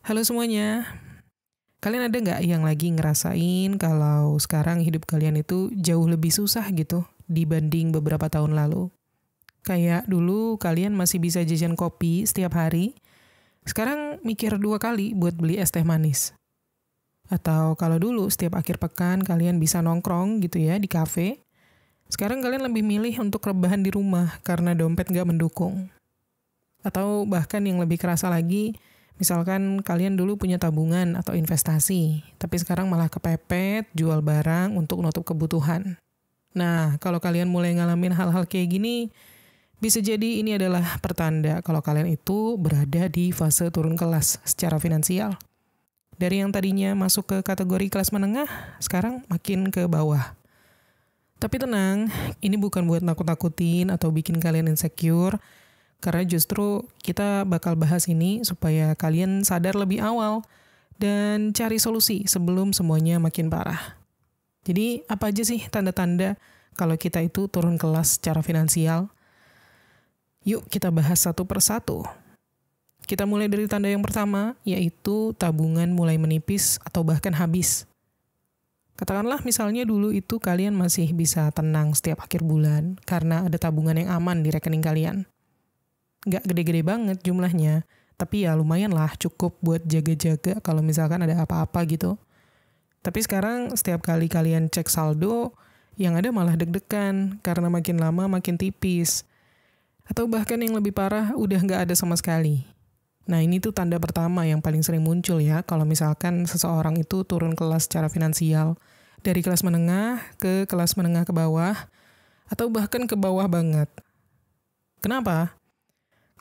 Halo semuanya, kalian ada nggak yang lagi ngerasain kalau sekarang hidup kalian itu jauh lebih susah gitu dibanding beberapa tahun lalu? Kayak dulu kalian masih bisa jajan kopi setiap hari, sekarang mikir dua kali buat beli es teh manis. Atau kalau dulu setiap akhir pekan kalian bisa nongkrong gitu ya di kafe, sekarang kalian lebih milih untuk rebahan di rumah karena dompet nggak mendukung. Atau bahkan yang lebih kerasa lagi, misalkan kalian dulu punya tabungan atau investasi, tapi sekarang malah kepepet jual barang untuk nutup kebutuhan. Nah, kalau kalian mulai ngalamin hal-hal kayak gini, bisa jadi ini adalah pertanda kalau kalian itu berada di fase turun kelas secara finansial. Dari yang tadinya masuk ke kategori kelas menengah, sekarang makin ke bawah. Tapi tenang, ini bukan buat nakut-nakutin atau bikin kalian insecure, karena justru kita bakal bahas ini supaya kalian sadar lebih awal dan cari solusi sebelum semuanya makin parah. Jadi apa aja sih tanda-tanda kalau kita itu turun kelas secara finansial? Yuk kita bahas satu persatu. Kita mulai dari tanda yang pertama, yaitu tabungan mulai menipis atau bahkan habis. Katakanlah misalnya dulu itu kalian masih bisa tenang setiap akhir bulan karena ada tabungan yang aman di rekening kalian. Nggak gede-gede banget jumlahnya, tapi ya lumayan lah cukup buat jaga-jaga kalau misalkan ada apa-apa gitu. Tapi sekarang setiap kali kalian cek saldo, yang ada malah deg-degan karena makin lama makin tipis. Atau bahkan yang lebih parah udah nggak ada sama sekali. Nah ini tuh tanda pertama yang paling sering muncul ya kalau misalkan seseorang itu turun kelas secara finansial. Dari kelas menengah ke kelas menengah ke bawah, atau bahkan ke bawah banget. Kenapa?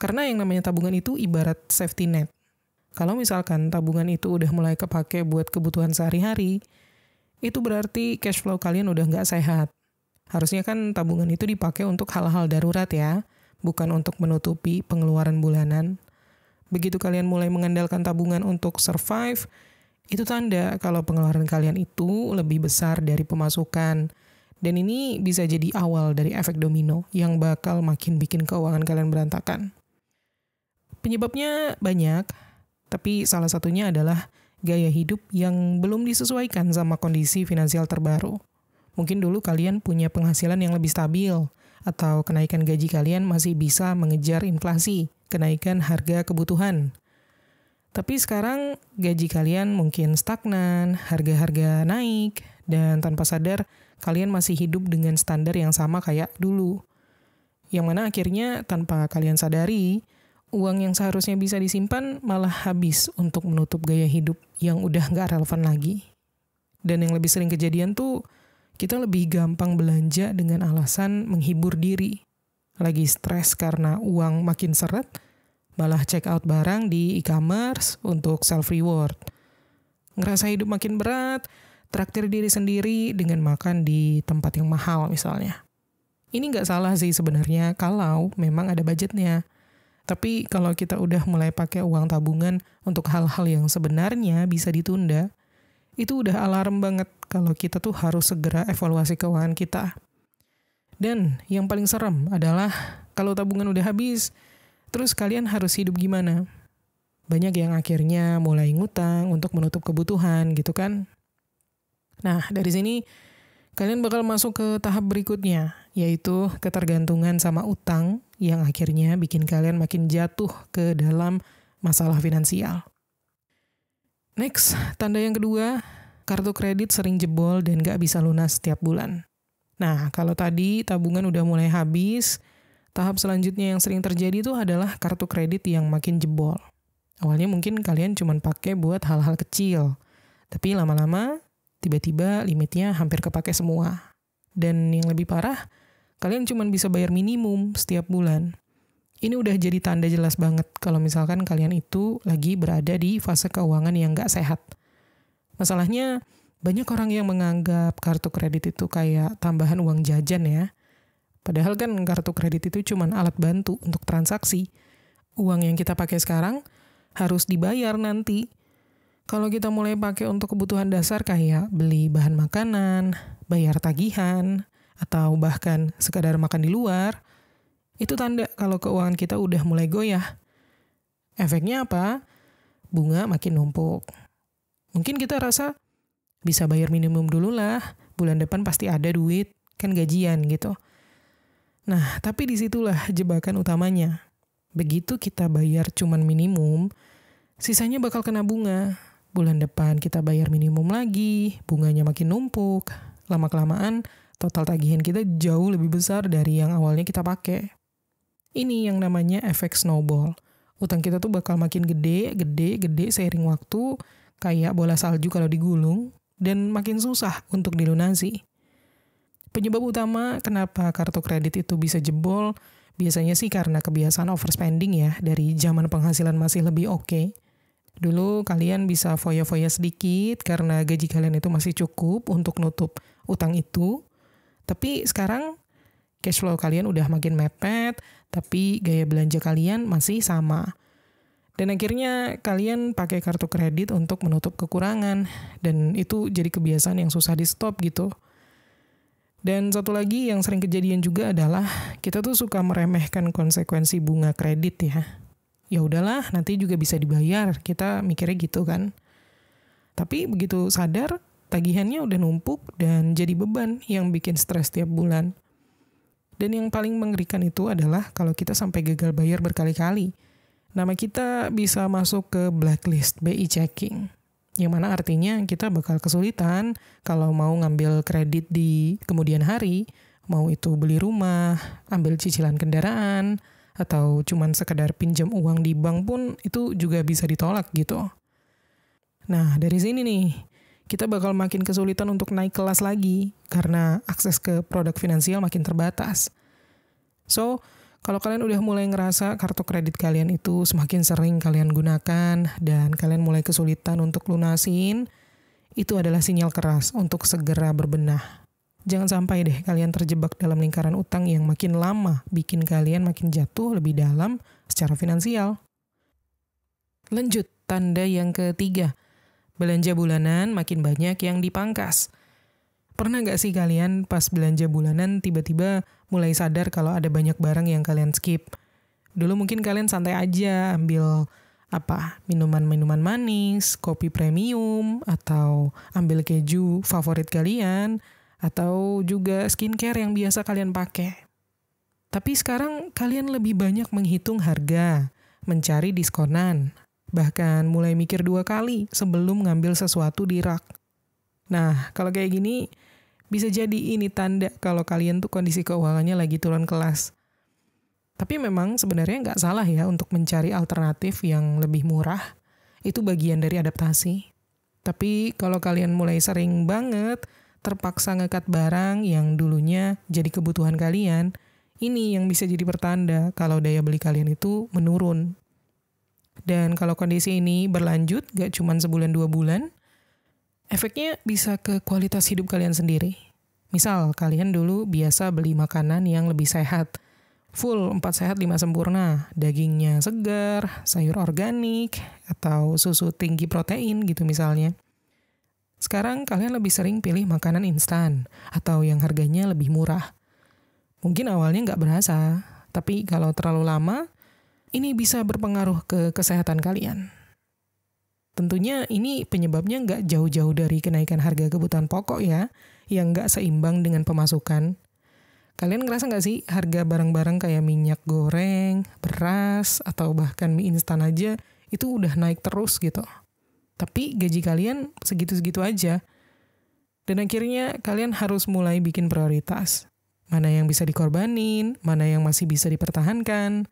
Karena yang namanya tabungan itu ibarat safety net. Kalau misalkan tabungan itu udah mulai kepake buat kebutuhan sehari-hari, itu berarti cash flow kalian udah nggak sehat. Harusnya kan tabungan itu dipakai untuk hal-hal darurat ya, bukan untuk menutupi pengeluaran bulanan. Begitu kalian mulai mengandalkan tabungan untuk survive, itu tanda kalau pengeluaran kalian itu lebih besar dari pemasukan. Dan ini bisa jadi awal dari efek domino yang bakal makin bikin keuangan kalian berantakan. Penyebabnya banyak, tapi salah satunya adalah gaya hidup yang belum disesuaikan sama kondisi finansial terbaru. Mungkin dulu kalian punya penghasilan yang lebih stabil, atau kenaikan gaji kalian masih bisa mengejar inflasi, kenaikan harga kebutuhan. Tapi sekarang gaji kalian mungkin stagnan, harga-harga naik, dan tanpa sadar kalian masih hidup dengan standar yang sama kayak dulu. Yang mana akhirnya tanpa kalian sadari, uang yang seharusnya bisa disimpan malah habis untuk menutup gaya hidup yang udah nggak relevan lagi. Dan yang lebih sering kejadian tuh, kita lebih gampang belanja dengan alasan menghibur diri. Lagi stres karena uang makin seret, malah check out barang di e-commerce untuk self-reward. Ngerasa hidup makin berat, traktir diri sendiri dengan makan di tempat yang mahal misalnya. Ini nggak salah sih sebenarnya kalau memang ada budgetnya. Tapi kalau kita udah mulai pakai uang tabungan untuk hal-hal yang sebenarnya bisa ditunda, itu udah alarm banget kalau kita tuh harus segera evaluasi keuangan kita. Dan yang paling serem adalah kalau tabungan udah habis, terus kalian harus hidup gimana? Banyak yang akhirnya mulai ngutang untuk menutup kebutuhan gitu kan. Nah dari sini kalian bakal masuk ke tahap berikutnya, yaitu ketergantungan sama utang yang akhirnya bikin kalian makin jatuh ke dalam masalah finansial. Next, tanda yang kedua, kartu kredit sering jebol dan gak bisa lunas setiap bulan. Nah, kalau tadi tabungan udah mulai habis, tahap selanjutnya yang sering terjadi itu adalah kartu kredit yang makin jebol. Awalnya mungkin kalian cuma pakai buat hal-hal kecil, tapi lama-lama tiba-tiba limitnya hampir kepake semua. Dan yang lebih parah, kalian cuma bisa bayar minimum setiap bulan. Ini udah jadi tanda jelas banget kalau misalkan kalian itu lagi berada di fase keuangan yang gak sehat. Masalahnya, banyak orang yang menganggap kartu kredit itu kayak tambahan uang jajan ya. Padahal kan kartu kredit itu cuma alat bantu untuk transaksi. Uang yang kita pakai sekarang harus dibayar nanti. Kalau kita mulai pakai untuk kebutuhan dasar kayak beli bahan makanan, bayar tagihan, atau bahkan sekadar makan di luar, itu tanda kalau keuangan kita udah mulai goyah. Efeknya apa? bunga makin numpuk. Mungkin kita rasa bisa bayar minimum dulu lah, bulan depan pasti ada duit, kan gajian gitu. Nah, tapi disitulah jebakan utamanya. Begitu kita bayar cuman minimum, sisanya bakal kena bunga. Bulan depan kita bayar minimum lagi, bunganya makin numpuk. Lama-kelamaan, total tagihan kita jauh lebih besar dari yang awalnya kita pakai. Ini yang namanya efek snowball. Utang kita tuh bakal makin gede seiring waktu, kayak bola salju kalau digulung, dan makin susah untuk dilunasi. Penyebab utama kenapa kartu kredit itu bisa jebol, biasanya sih karena kebiasaan overspending ya, dari zaman penghasilan masih lebih oke. Dulu kalian bisa foya-foya sedikit karena gaji kalian itu masih cukup untuk nutup utang itu. Tapi sekarang cash flow kalian udah makin mepet, tapi gaya belanja kalian masih sama. Dan akhirnya kalian pakai kartu kredit untuk menutup kekurangan. Dan itu jadi kebiasaan yang susah di stop gitu. Dan satu lagi yang sering kejadian juga adalah kita tuh suka meremehkan konsekuensi bunga kredit ya. Ya udahlah, nanti juga bisa dibayar. Kita mikirnya gitu kan. Tapi begitu sadar, tagihannya udah numpuk dan jadi beban yang bikin stres tiap bulan. Dan yang paling mengerikan itu adalah kalau kita sampai gagal bayar berkali-kali. Nama kita bisa masuk ke blacklist BI checking. Yang mana artinya kita bakal kesulitan kalau mau ngambil kredit di kemudian hari, mau itu beli rumah, ambil cicilan kendaraan, atau cuman sekedar pinjam uang di bank pun itu juga bisa ditolak gitu. Nah, dari sini nih, kita bakal makin kesulitan untuk naik kelas lagi karena akses ke produk finansial makin terbatas. So, kalau kalian udah mulai ngerasa kartu kredit kalian itu semakin sering kalian gunakan dan kalian mulai kesulitan untuk lunasin, itu adalah sinyal keras untuk segera berbenah. Jangan sampai deh kalian terjebak dalam lingkaran utang yang makin lama bikin kalian makin jatuh lebih dalam secara finansial. Lanjut, tanda yang ketiga. Belanja bulanan makin banyak yang dipangkas. Pernah nggak sih kalian pas belanja bulanan tiba-tiba mulai sadar kalau ada banyak barang yang kalian skip? Dulu mungkin kalian santai aja ambil minuman-minuman manis, kopi premium, atau ambil keju favorit kalian, atau juga skincare yang biasa kalian pakai. Tapi sekarang kalian lebih banyak menghitung harga, mencari diskonan, bahkan mulai mikir 2 kali sebelum ngambil sesuatu di rak. Nah, kalau kayak gini, bisa jadi ini tanda kalau kalian tuh kondisi keuangannya lagi turun kelas. Tapi memang sebenarnya nggak salah ya untuk mencari alternatif yang lebih murah. Itu bagian dari adaptasi. Tapi kalau kalian mulai sering banget terpaksa ngekat barang yang dulunya jadi kebutuhan kalian, ini yang bisa jadi pertanda kalau daya beli kalian itu menurun. Dan kalau kondisi ini berlanjut, gak cuma sebulan 2 bulan, efeknya bisa ke kualitas hidup kalian sendiri. Misal, kalian dulu biasa beli makanan yang lebih sehat. Full 4 sehat 5 sempurna. Dagingnya segar, sayur organik, atau susu tinggi protein gitu misalnya. Sekarang kalian lebih sering pilih makanan instan, atau yang harganya lebih murah. Mungkin awalnya nggak berasa, tapi kalau terlalu lama, ini bisa berpengaruh ke kesehatan kalian. Tentunya ini penyebabnya nggak jauh-jauh dari kenaikan harga kebutuhan pokok ya, yang nggak seimbang dengan pemasukan. Kalian ngerasa nggak sih harga barang-barang kayak minyak goreng, beras, atau bahkan mie instan aja itu udah naik terus gitu. Tapi gaji kalian segitu-segitu aja. Dan akhirnya kalian harus mulai bikin prioritas. Mana yang bisa dikorbanin, mana yang masih bisa dipertahankan.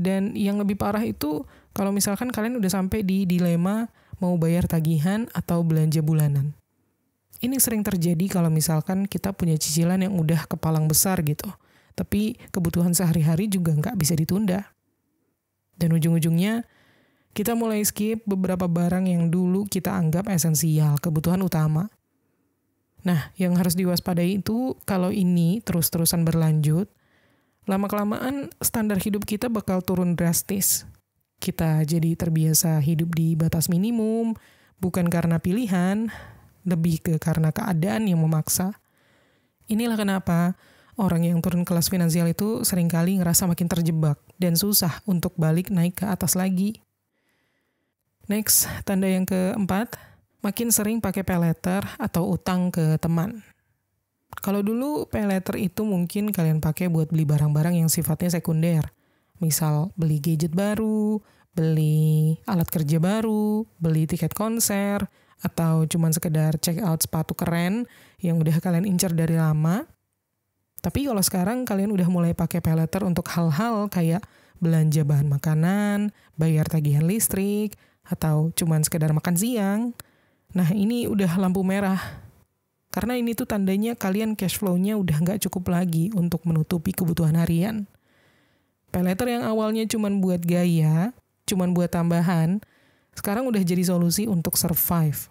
Dan yang lebih parah itu kalau misalkan kalian udah sampai di dilema mau bayar tagihan atau belanja bulanan. Ini sering terjadi kalau misalkan kita punya cicilan yang udah kepalang besar gitu. Tapi kebutuhan sehari-hari juga nggak bisa ditunda. Dan ujung-ujungnya kita mulai skip beberapa barang yang dulu kita anggap esensial, kebutuhan utama. Nah, yang harus diwaspadai itu kalau ini terus-terusan berlanjut, lama-kelamaan standar hidup kita bakal turun drastis. Kita jadi terbiasa hidup di batas minimum, bukan karena pilihan, lebih ke karena keadaan yang memaksa. Inilah kenapa orang yang turun kelas finansial itu seringkali ngerasa makin terjebak dan susah untuk balik naik ke atas lagi. Next, tanda yang keempat, makin sering pakai pay letter atau utang ke teman. Kalau dulu pay letter itu mungkin kalian pakai buat beli barang-barang yang sifatnya sekunder. Misal beli gadget baru, beli alat kerja baru, beli tiket konser, atau cuman sekedar check out sepatu keren yang udah kalian incar dari lama. Tapi kalau sekarang kalian udah mulai pakai pay letter untuk hal-hal kayak belanja bahan makanan, bayar tagihan listrik, atau cuman sekedar makan siang. Nah ini udah lampu merah. Karena ini tuh tandanya kalian cash flow-nya udah nggak cukup lagi untuk menutupi kebutuhan harian. Pay letter yang awalnya cuman buat gaya, cuman buat tambahan, sekarang udah jadi solusi untuk survive.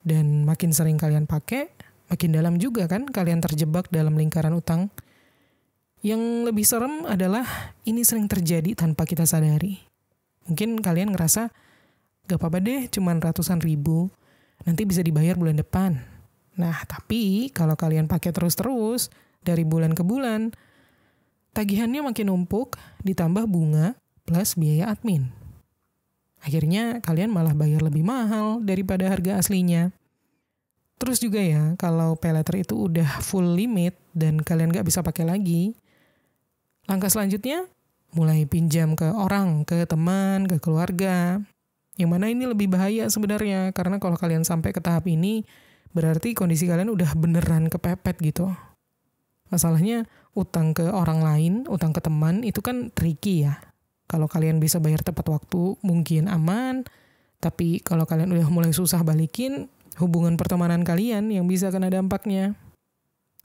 Dan makin sering kalian pakai, makin dalam juga kan kalian terjebak dalam lingkaran utang. Yang lebih serem adalah ini sering terjadi tanpa kita sadari. Mungkin kalian ngerasa, gak apa-apa deh, cuman ratusan ribu, nanti bisa dibayar bulan depan. Nah, tapi kalau kalian pakai terus-terus, dari bulan ke bulan, tagihannya makin numpuk, ditambah bunga, plus biaya admin. Akhirnya kalian malah bayar lebih mahal daripada harga aslinya. Terus juga ya, kalau pay letter itu udah full limit dan kalian gak bisa pakai lagi, langkah selanjutnya mulai pinjam ke orang, ke teman, ke keluarga. Yang mana ini lebih bahaya sebenarnya, karena kalau kalian sampai ke tahap ini, berarti kondisi kalian udah beneran kepepet gitu. Masalahnya, utang ke orang lain, utang ke teman, itu kan tricky ya. Kalau kalian bisa bayar tepat waktu, mungkin aman. Tapi kalau kalian udah mulai susah balikin, hubungan pertemanan kalian yang bisa kena dampaknya.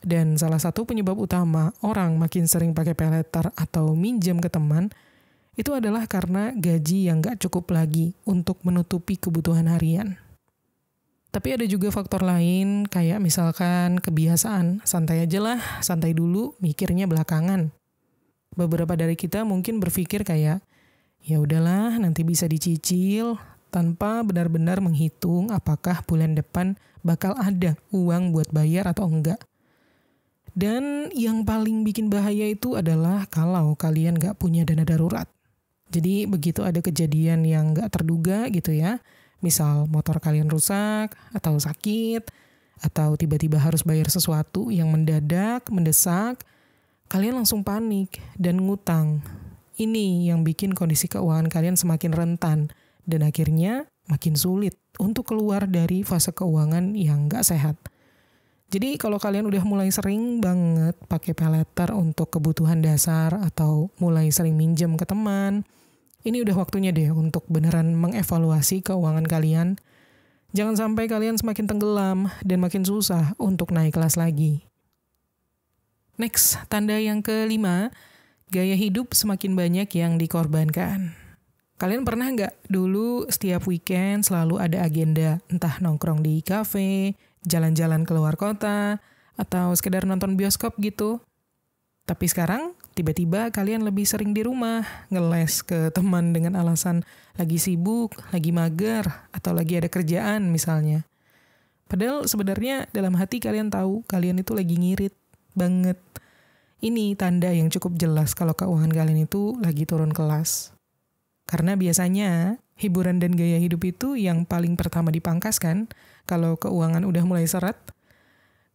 Dan salah satu penyebab utama orang makin sering pakai pay letter atau minjem ke teman, itu adalah karena gaji yang gak cukup lagi untuk menutupi kebutuhan harian. Tapi ada juga faktor lain, kayak misalkan kebiasaan, santai aja lah, santai dulu, mikirnya belakangan. Beberapa dari kita mungkin berpikir kayak, ya udahlah nanti bisa dicicil, tanpa benar-benar menghitung apakah bulan depan bakal ada uang buat bayar atau enggak. Dan yang paling bikin bahaya itu adalah kalau kalian gak punya dana darurat. Jadi begitu ada kejadian yang gak terduga gitu ya, misal motor kalian rusak, atau sakit, atau tiba-tiba harus bayar sesuatu yang mendadak, mendesak, kalian langsung panik dan ngutang. Ini yang bikin kondisi keuangan kalian semakin rentan, dan akhirnya makin sulit untuk keluar dari fase keuangan yang gak sehat. Jadi kalau kalian udah mulai sering banget pakai pay letter untuk kebutuhan dasar atau mulai sering minjem ke teman, ini udah waktunya deh untuk beneran mengevaluasi keuangan kalian. Jangan sampai kalian semakin tenggelam dan makin susah untuk naik kelas lagi. Next, tanda yang kelima, gaya hidup semakin banyak yang dikorbankan. Kalian pernah nggak dulu setiap weekend selalu ada agenda, entah nongkrong di kafe, jalan-jalan keluar kota, atau sekedar nonton bioskop gitu? Tapi sekarang, tiba-tiba kalian lebih sering di rumah, ngeles ke teman dengan alasan lagi sibuk, lagi mager, atau lagi ada kerjaan misalnya. Padahal sebenarnya dalam hati kalian tahu, kalian itu lagi ngirit banget. Ini tanda yang cukup jelas kalau keuangan kalian itu lagi turun kelas. Karena biasanya hiburan dan gaya hidup itu yang paling pertama dipangkas kan, kalau keuangan udah mulai seret.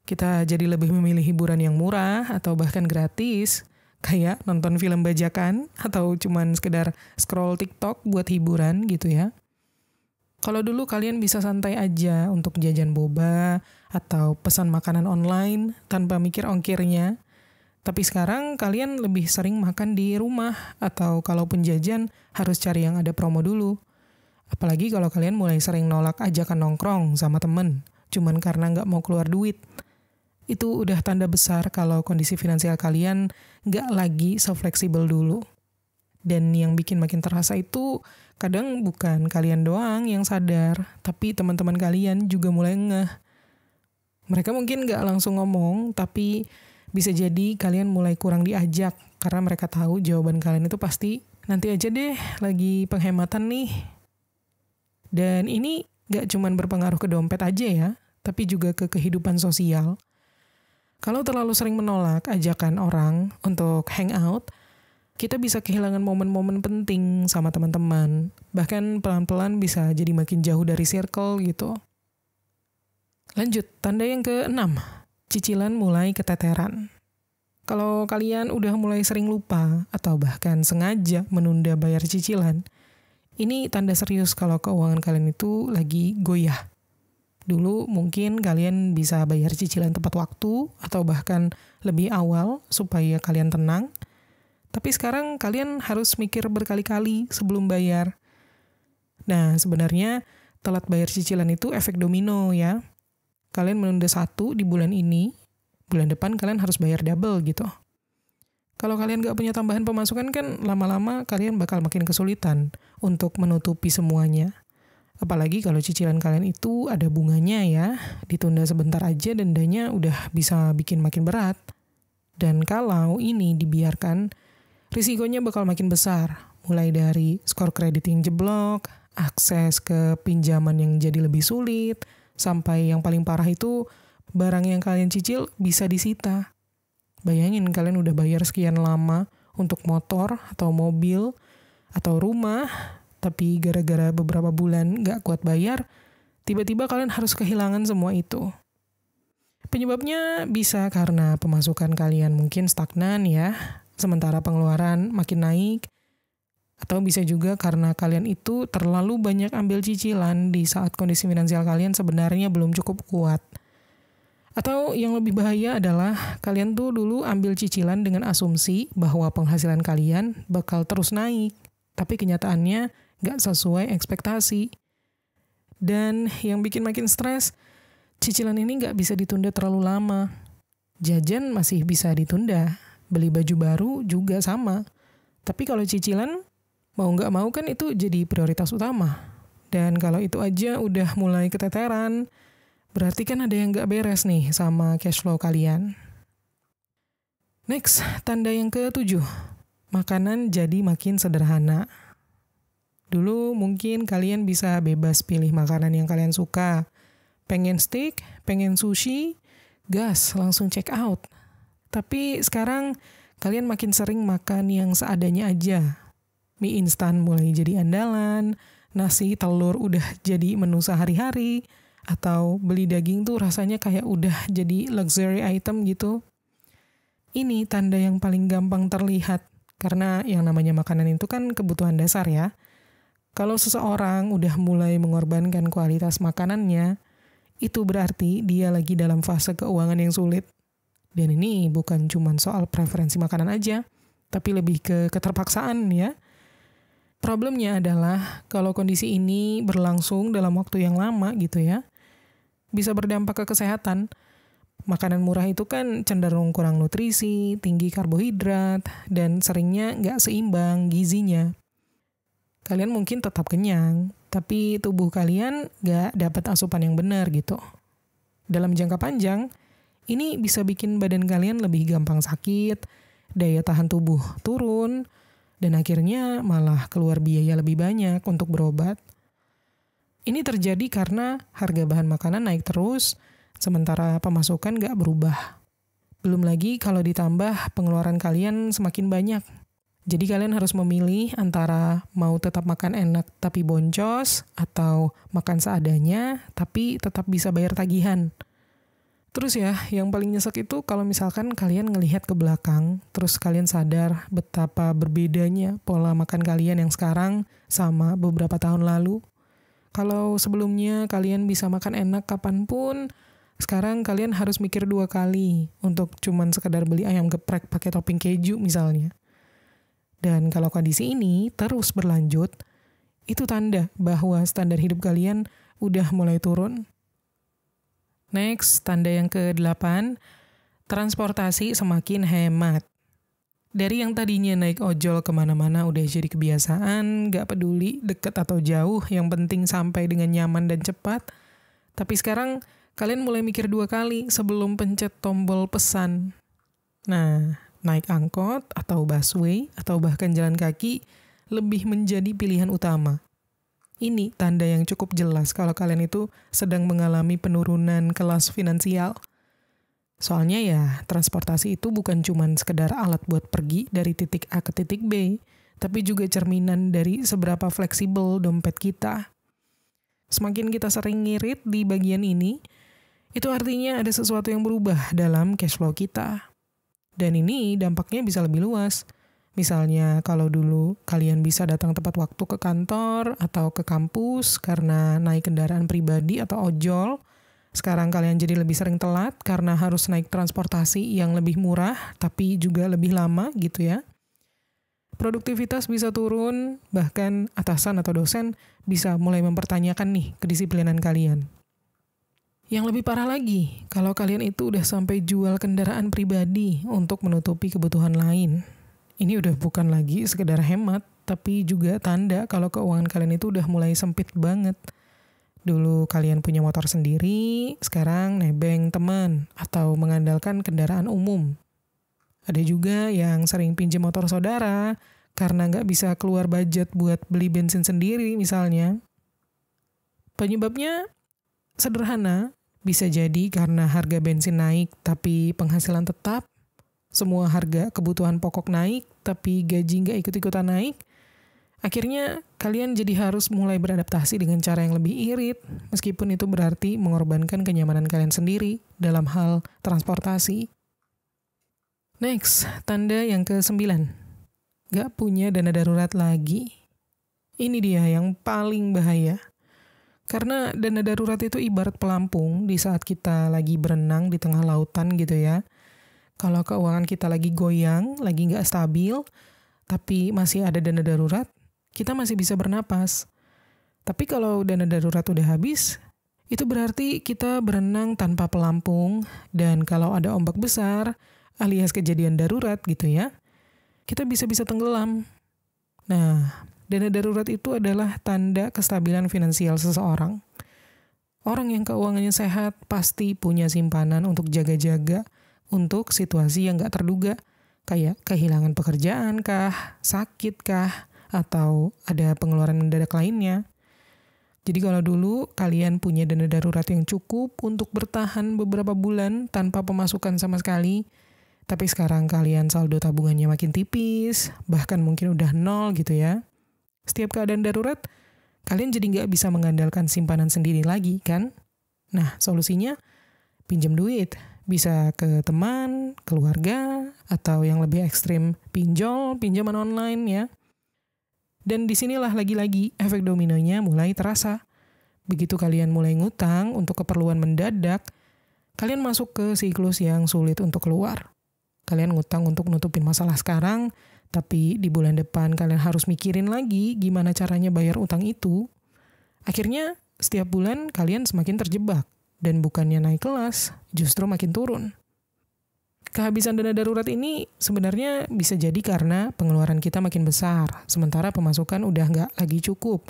Kita jadi lebih memilih hiburan yang murah atau bahkan gratis, kayak nonton film bajakan atau cuman sekedar scroll TikTok buat hiburan gitu ya. Kalau dulu kalian bisa santai aja untuk jajan boba atau pesan makanan online tanpa mikir ongkirnya. Tapi sekarang kalian lebih sering makan di rumah atau kalaupun jajan harus cari yang ada promo dulu. Apalagi kalau kalian mulai sering nolak ajakan nongkrong sama temen, cuman karena nggak mau keluar duit. Itu udah tanda besar kalau kondisi finansial kalian nggak lagi se-fleksibel dulu. Dan yang bikin makin terasa itu kadang bukan kalian doang yang sadar, tapi teman-teman kalian juga mulai ngeh. Mereka mungkin nggak langsung ngomong, tapi bisa jadi kalian mulai kurang diajak karena mereka tahu jawaban kalian itu pasti nanti aja deh, lagi penghematan nih. Dan ini gak cuman berpengaruh ke dompet aja ya, tapi juga ke kehidupan sosial. Kalau terlalu sering menolak ajakan orang untuk hangout, kita bisa kehilangan momen-momen penting sama teman-teman. Bahkan pelan-pelan bisa jadi makin jauh dari circle gitu. Lanjut, tanda yang ke-6. Cicilan mulai keteteran. Kalau kalian udah mulai sering lupa atau bahkan sengaja menunda bayar cicilan, ini tanda serius kalau keuangan kalian itu lagi goyah. Dulu mungkin kalian bisa bayar cicilan tepat waktu atau bahkan lebih awal supaya kalian tenang. Tapi sekarang kalian harus mikir berkali-kali sebelum bayar. Nah, sebenarnya telat bayar cicilan itu efek domino ya. Kalian menunda satu di bulan ini, bulan depan kalian harus bayar double gitu. Kalau kalian gak punya tambahan pemasukan kan lama-lama kalian bakal makin kesulitan untuk menutupi semuanya. Apalagi kalau cicilan kalian itu ada bunganya ya, ditunda sebentar aja dendanya udah bisa bikin makin berat. Dan kalau ini dibiarkan, risikonya bakal makin besar. Mulai dari skor kredit yang jeblok, akses ke pinjaman yang jadi lebih sulit, sampai yang paling parah itu barang yang kalian cicil bisa disita. Bayangin kalian udah bayar sekian lama untuk motor atau mobil atau rumah, tapi gara-gara beberapa bulan gak kuat bayar, tiba-tiba kalian harus kehilangan semua itu. Penyebabnya bisa karena pemasukan kalian mungkin stagnan ya, sementara pengeluaran makin naik. Atau bisa juga karena kalian itu terlalu banyak ambil cicilan di saat kondisi finansial kalian sebenarnya belum cukup kuat. Atau yang lebih bahaya adalah kalian tuh dulu ambil cicilan dengan asumsi bahwa penghasilan kalian bakal terus naik. Tapi kenyataannya gak sesuai ekspektasi. Dan yang bikin makin stres, cicilan ini gak bisa ditunda terlalu lama. Jajan masih bisa ditunda, beli baju baru juga sama. Tapi kalau cicilan, mau gak mau kan itu jadi prioritas utama. Dan kalau itu aja udah mulai keteteran, berarti kan ada yang gak beres nih sama cash flow kalian. Next, tanda yang ke-7. Makanan jadi makin sederhana. Dulu mungkin kalian bisa bebas pilih makanan yang kalian suka. Pengen steak, pengen sushi, gas, langsung check out. Tapi sekarang kalian makin sering makan yang seadanya aja. Mie instan mulai jadi andalan, nasi telur udah jadi menu sehari-hari, atau beli daging tuh rasanya kayak udah jadi luxury item gitu. Ini tanda yang paling gampang terlihat, karena yang namanya makanan itu kan kebutuhan dasar ya. Kalau seseorang udah mulai mengorbankan kualitas makanannya, itu berarti dia lagi dalam fase keuangan yang sulit. Dan ini bukan cuma soal preferensi makanan aja, tapi lebih ke keterpaksaan ya. Problemnya adalah kalau kondisi ini berlangsung dalam waktu yang lama gitu ya, bisa berdampak ke kesehatan. Makanan murah itu kan cenderung kurang nutrisi, tinggi karbohidrat, dan seringnya nggak seimbang gizinya. Kalian mungkin tetap kenyang, tapi tubuh kalian nggak dapat asupan yang benar gitu. Dalam jangka panjang, ini bisa bikin badan kalian lebih gampang sakit, daya tahan tubuh turun, dan akhirnya malah keluar biaya lebih banyak untuk berobat. Ini terjadi karena harga bahan makanan naik terus, sementara pemasukan nggak berubah. Belum lagi kalau ditambah pengeluaran kalian semakin banyak. Jadi kalian harus memilih antara mau tetap makan enak tapi boncos, atau makan seadanya tapi tetap bisa bayar tagihan. Terus ya, yang paling nyesek itu kalau misalkan kalian ngelihat ke belakang, terus kalian sadar betapa berbedanya pola makan kalian yang sekarang sama beberapa tahun lalu. Kalau sebelumnya kalian bisa makan enak kapanpun, sekarang kalian harus mikir 2 kali untuk cuman sekedar beli ayam geprek pakai topping keju misalnya. Dan kalau kondisi ini terus berlanjut, itu tanda bahwa standar hidup kalian udah mulai turun. Next, tanda yang ke-8, transportasi semakin hemat. Dari yang tadinya naik ojol kemana-mana udah jadi kebiasaan, gak peduli deket atau jauh, yang penting sampai dengan nyaman dan cepat. Tapi sekarang kalian mulai mikir 2 kali sebelum pencet tombol pesan. Nah, naik angkot atau busway atau bahkan jalan kaki lebih menjadi pilihan utama. Ini tanda yang cukup jelas kalau kalian itu sedang mengalami penurunan kelas finansial. Soalnya ya, transportasi itu bukan cuma sekedar alat buat pergi dari titik A ke titik B, tapi juga cerminan dari seberapa fleksibel dompet kita. Semakin kita sering ngirit di bagian ini, itu artinya ada sesuatu yang berubah dalam cash flow kita. Dan ini dampaknya bisa lebih luas. Misalnya kalau dulu kalian bisa datang tepat waktu ke kantor atau ke kampus karena naik kendaraan pribadi atau ojol, sekarang kalian jadi lebih sering telat karena harus naik transportasi yang lebih murah tapi juga lebih lama gitu ya. Produktivitas bisa turun, bahkan atasan atau dosen bisa mulai mempertanyakan nih kedisiplinan kalian. Yang lebih parah lagi, kalau kalian itu udah sampai jual kendaraan pribadi untuk menutupi kebutuhan lain. Ini udah bukan lagi sekedar hemat, tapi juga tanda kalau keuangan kalian itu udah mulai sempit banget. Dulu kalian punya motor sendiri, sekarang nebeng teman atau mengandalkan kendaraan umum. Ada juga yang sering pinjam motor saudara karena nggak bisa keluar budget buat beli bensin sendiri misalnya. Penyebabnya sederhana, bisa jadi karena harga bensin naik tapi penghasilan tetap, semua harga kebutuhan pokok naik tapi gaji nggak ikut-ikutan naik. Akhirnya kalian jadi harus mulai beradaptasi dengan cara yang lebih irit, meskipun itu berarti mengorbankan kenyamanan kalian sendiri dalam hal transportasi. Next, tanda yang ke-9. Gak punya dana darurat lagi. Ini dia yang paling bahaya. Karena dana darurat itu ibarat pelampung di saat kita lagi berenang di tengah lautan gitu ya. Kalau keuangan kita lagi goyang, lagi gak stabil, tapi masih ada dana darurat, kita masih bisa bernapas. Tapi kalau dana darurat udah habis, itu berarti kita berenang tanpa pelampung, dan kalau ada ombak besar, alias kejadian darurat gitu ya, kita bisa tenggelam. Nah, dana darurat itu adalah tanda kestabilan finansial seseorang. Orang yang keuangannya sehat pasti punya simpanan untuk jaga-jaga untuk situasi yang gak terduga, kayak kehilangan pekerjaan kah, sakit kah, atau ada pengeluaran mendadak lainnya. Jadi kalau dulu kalian punya dana darurat yang cukup untuk bertahan beberapa bulan tanpa pemasukan sama sekali, tapi sekarang kalian saldo tabungannya makin tipis, bahkan mungkin udah nol gitu ya. Setiap keadaan darurat, kalian jadi nggak bisa mengandalkan simpanan sendiri lagi kan? Nah, solusinya pinjam duit. Bisa ke teman, keluarga, atau yang lebih ekstrim pinjol, pinjaman online ya. Dan disinilah lagi-lagi efek dominonya mulai terasa. Begitu kalian mulai ngutang untuk keperluan mendadak, kalian masuk ke siklus yang sulit untuk keluar. Kalian ngutang untuk nutupin masalah sekarang, tapi di bulan depan kalian harus mikirin lagi gimana caranya bayar utang itu. Akhirnya setiap bulan kalian semakin terjebak, dan bukannya naik kelas, justru makin turun. Kehabisan dana darurat ini sebenarnya bisa jadi karena pengeluaran kita makin besar, sementara pemasukan udah nggak lagi cukup.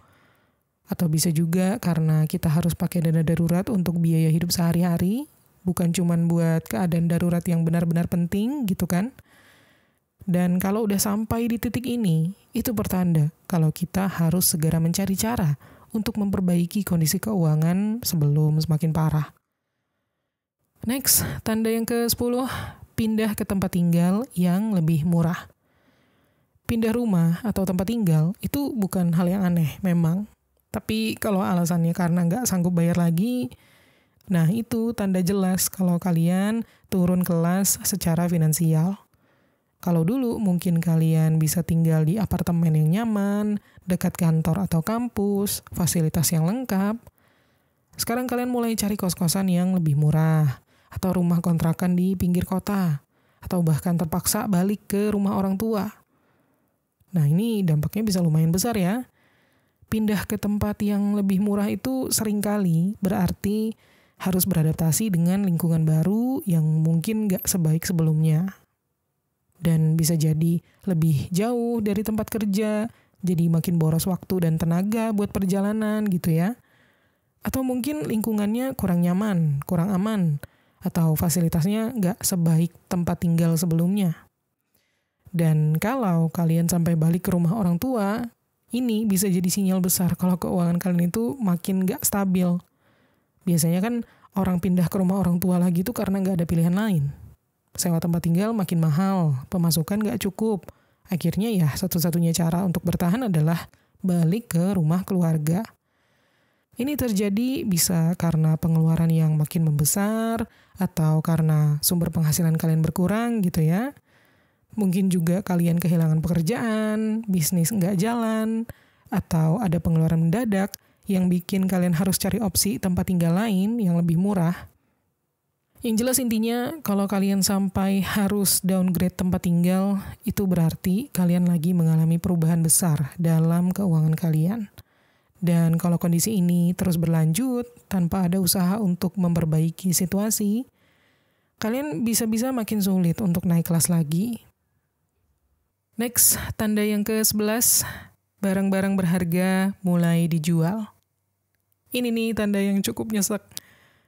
Atau bisa juga karena kita harus pakai dana darurat untuk biaya hidup sehari-hari, bukan cuma buat keadaan darurat yang benar-benar penting gitu kan. Dan kalau udah sampai di titik ini, itu pertanda kalau kita harus segera mencari cara untuk memperbaiki kondisi keuangan sebelum semakin parah. Next, tanda yang ke-10, pindah ke tempat tinggal yang lebih murah. Pindah rumah atau tempat tinggal itu bukan hal yang aneh memang. Tapi kalau alasannya karena nggak sanggup bayar lagi, nah itu tanda jelas kalau kalian turun kelas secara finansial. Kalau dulu mungkin kalian bisa tinggal di apartemen yang nyaman, dekat kantor atau kampus, fasilitas yang lengkap. Sekarang kalian mulai cari kos-kosan yang lebih murah, atau rumah kontrakan di pinggir kota, atau bahkan terpaksa balik ke rumah orang tua. Nah ini dampaknya bisa lumayan besar ya. Pindah ke tempat yang lebih murah itu seringkali berarti harus beradaptasi dengan lingkungan baru yang mungkin gak sebaik sebelumnya. Dan bisa jadi lebih jauh dari tempat kerja, jadi makin boros waktu dan tenaga buat perjalanan gitu ya. Atau mungkin lingkungannya kurang nyaman, kurang aman, atau fasilitasnya nggak sebaik tempat tinggal sebelumnya. Dan kalau kalian sampai balik ke rumah orang tua, ini bisa jadi sinyal besar kalau keuangan kalian itu makin nggak stabil. Biasanya kan orang pindah ke rumah orang tua lagi tuh karena nggak ada pilihan lain. Sewa tempat tinggal makin mahal, pemasukan nggak cukup. Akhirnya ya satu-satunya cara untuk bertahan adalah balik ke rumah keluarga. Ini terjadi bisa karena pengeluaran yang makin membesar, atau karena sumber penghasilan kalian berkurang gitu ya. Mungkin juga kalian kehilangan pekerjaan, bisnis nggak jalan, atau ada pengeluaran mendadak yang bikin kalian harus cari opsi tempat tinggal lain yang lebih murah. Yang jelas intinya, kalau kalian sampai harus downgrade tempat tinggal, itu berarti kalian lagi mengalami perubahan besar dalam keuangan kalian. Dan kalau kondisi ini terus berlanjut tanpa ada usaha untuk memperbaiki situasi, kalian bisa-bisa makin sulit untuk naik kelas lagi. Next, tanda yang ke-11, barang-barang berharga mulai dijual. Ini nih tanda yang cukup nyesek.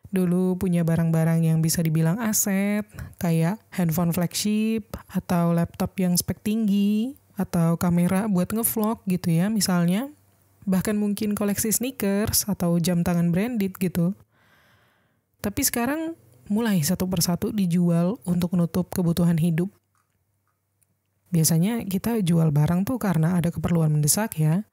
Dulu punya barang-barang yang bisa dibilang aset, kayak handphone flagship, atau laptop yang spek tinggi, atau kamera buat ngevlog gitu ya misalnya. Bahkan mungkin koleksi sneakers, atau jam tangan branded gitu. Tapi sekarang mulai satu persatu dijual untuk menutup kebutuhan hidup. Biasanya kita jual barang tuh karena ada keperluan mendesak ya.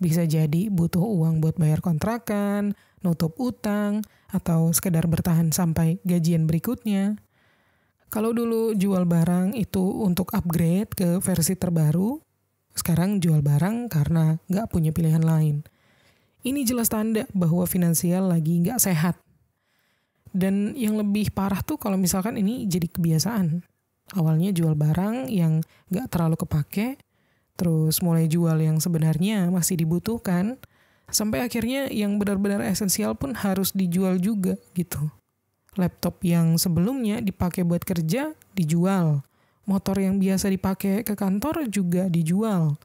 Bisa jadi butuh uang buat bayar kontrakan, nutup utang, atau sekedar bertahan sampai gajian berikutnya. Kalau dulu jual barang itu untuk upgrade ke versi terbaru, sekarang jual barang karena nggak punya pilihan lain. Ini jelas tanda bahwa finansial lagi nggak sehat. Dan yang lebih parah tuh kalau misalkan ini jadi kebiasaan. Awalnya jual barang yang nggak terlalu kepake, terus mulai jual yang sebenarnya masih dibutuhkan, sampai akhirnya yang benar-benar esensial pun harus dijual juga gitu. Laptop yang sebelumnya dipakai buat kerja, dijual. Motor yang biasa dipakai ke kantor juga dijual.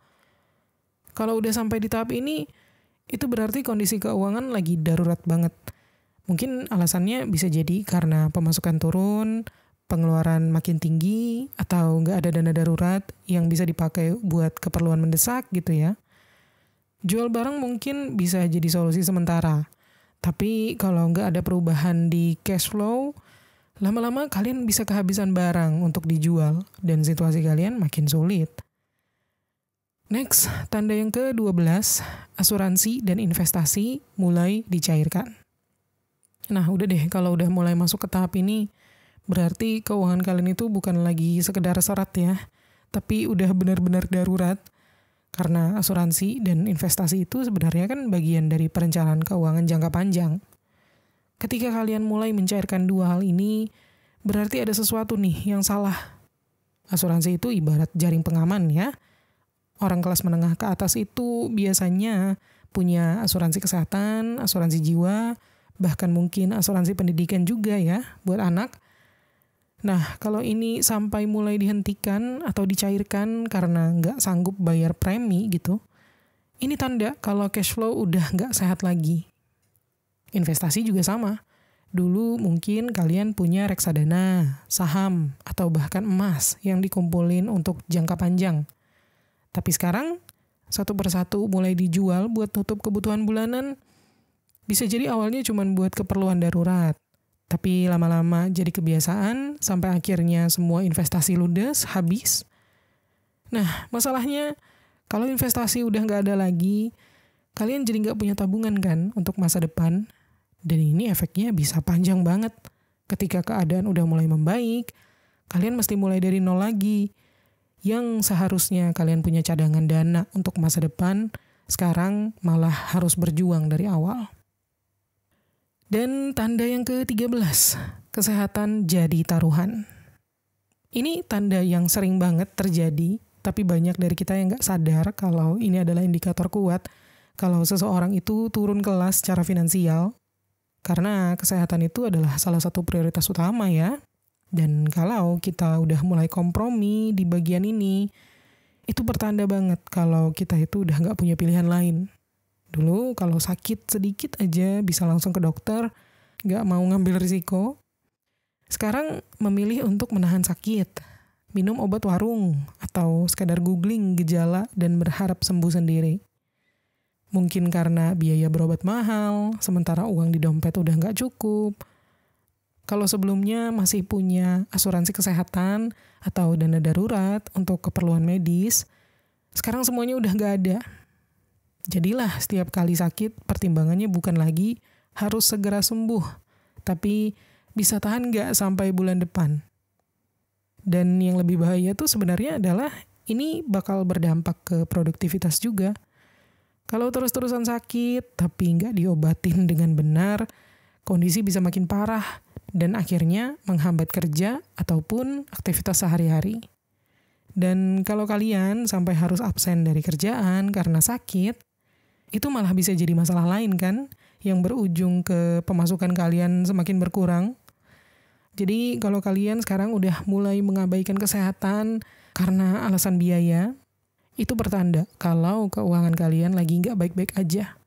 Kalau udah sampai di tahap ini, itu berarti kondisi keuangan lagi darurat banget. Mungkin alasannya bisa jadi karena pemasukan turun, pengeluaran makin tinggi, atau nggak ada dana darurat yang bisa dipakai buat keperluan mendesak gitu ya. Jual barang mungkin bisa jadi solusi sementara. Tapi kalau nggak ada perubahan di cash flow, lama-lama kalian bisa kehabisan barang untuk dijual dan situasi kalian makin sulit. Next, tanda yang ke-12, asuransi dan investasi mulai dicairkan. Nah udah deh, kalau udah mulai masuk ke tahap ini, berarti keuangan kalian itu bukan lagi sekedar syarat ya, tapi udah benar-benar darurat. Karena asuransi dan investasi itu sebenarnya kan bagian dari perencanaan keuangan jangka panjang. Ketika kalian mulai mencairkan dua hal ini, berarti ada sesuatu nih yang salah. Asuransi itu ibarat jaring pengaman ya. Orang kelas menengah ke atas itu biasanya punya asuransi kesehatan, asuransi jiwa, bahkan mungkin asuransi pendidikan juga ya buat anak. Nah, kalau ini sampai mulai dihentikan atau dicairkan karena nggak sanggup bayar premi gitu, ini tanda kalau cash flow udah nggak sehat lagi. Investasi juga sama. Dulu mungkin kalian punya reksadana, saham, atau bahkan emas yang dikumpulin untuk jangka panjang. Tapi sekarang, satu persatu mulai dijual buat tutup kebutuhan bulanan. Bisa jadi awalnya cuma buat keperluan darurat. Tapi lama-lama jadi kebiasaan sampai akhirnya semua investasi ludes, habis. Nah, masalahnya kalau investasi udah nggak ada lagi, kalian jadi nggak punya tabungan kan untuk masa depan. Dan ini efeknya bisa panjang banget. Ketika keadaan udah mulai membaik, kalian mesti mulai dari nol lagi. Yang seharusnya kalian punya cadangan dana untuk masa depan, sekarang malah harus berjuang dari awal. Dan tanda yang ke-13, kesehatan jadi taruhan. Ini tanda yang sering banget terjadi, tapi banyak dari kita yang gak sadar kalau ini adalah indikator kuat kalau seseorang itu turun kelas secara finansial. Karena kesehatan itu adalah salah satu prioritas utama ya. Dan kalau kita udah mulai kompromi di bagian ini, itu pertanda banget kalau kita itu udah gak punya pilihan lain. Dulu kalau sakit sedikit aja bisa langsung ke dokter, gak mau ngambil risiko. Sekarang memilih untuk menahan sakit, minum obat warung, atau sekadar googling gejala dan berharap sembuh sendiri. Mungkin karena biaya berobat mahal, sementara uang di dompet udah nggak cukup. Kalau sebelumnya masih punya asuransi kesehatan atau dana darurat untuk keperluan medis, sekarang semuanya udah nggak ada. Jadilah setiap kali sakit, pertimbangannya bukan lagi harus segera sembuh, tapi bisa tahan nggak sampai bulan depan. Dan yang lebih bahaya tuh sebenarnya adalah ini bakal berdampak ke produktivitas juga. Kalau terus-terusan sakit, tapi nggak diobatin dengan benar, kondisi bisa makin parah dan akhirnya menghambat kerja ataupun aktivitas sehari-hari. Dan kalau kalian sampai harus absen dari kerjaan karena sakit, itu malah bisa jadi masalah lain kan, yang berujung ke pemasukan kalian semakin berkurang. Jadi kalau kalian sekarang udah mulai mengabaikan kesehatan karena alasan biaya, itu pertanda kalau keuangan kalian lagi nggak baik-baik aja.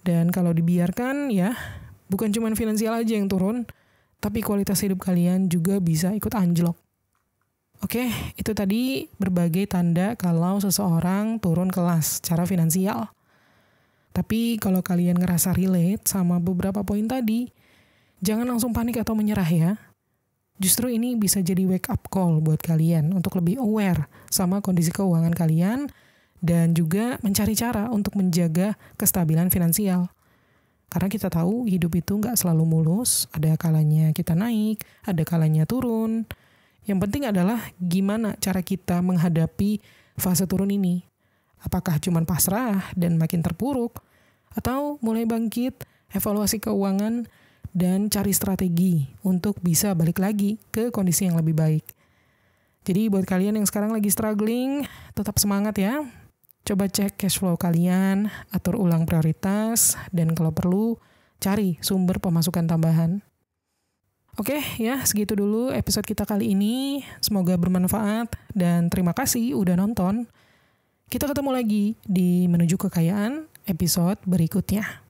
Dan kalau dibiarkan ya, bukan cuma finansial aja yang turun, tapi kualitas hidup kalian juga bisa ikut anjlok. Oke, itu tadi berbagai tanda kalau seseorang turun kelas secara finansial. Tapi kalau kalian ngerasa relate sama beberapa poin tadi, jangan langsung panik atau menyerah ya. Justru ini bisa jadi wake up call buat kalian untuk lebih aware sama kondisi keuangan kalian dan juga mencari cara untuk menjaga kestabilan finansial. Karena kita tahu hidup itu nggak selalu mulus, ada kalanya kita naik, ada kalanya turun. Yang penting adalah gimana cara kita menghadapi fase turun ini. Apakah cuma pasrah dan makin terpuruk? Atau mulai bangkit, evaluasi keuangan, dan cari strategi untuk bisa balik lagi ke kondisi yang lebih baik. Jadi buat kalian yang sekarang lagi struggling, tetap semangat ya. Coba cek cash flow kalian, atur ulang prioritas, dan kalau perlu, cari sumber pemasukan tambahan. Oke ya, segitu dulu episode kita kali ini. Semoga bermanfaat dan terima kasih udah nonton. Kita ketemu lagi di Menuju Kekayaan episode berikutnya.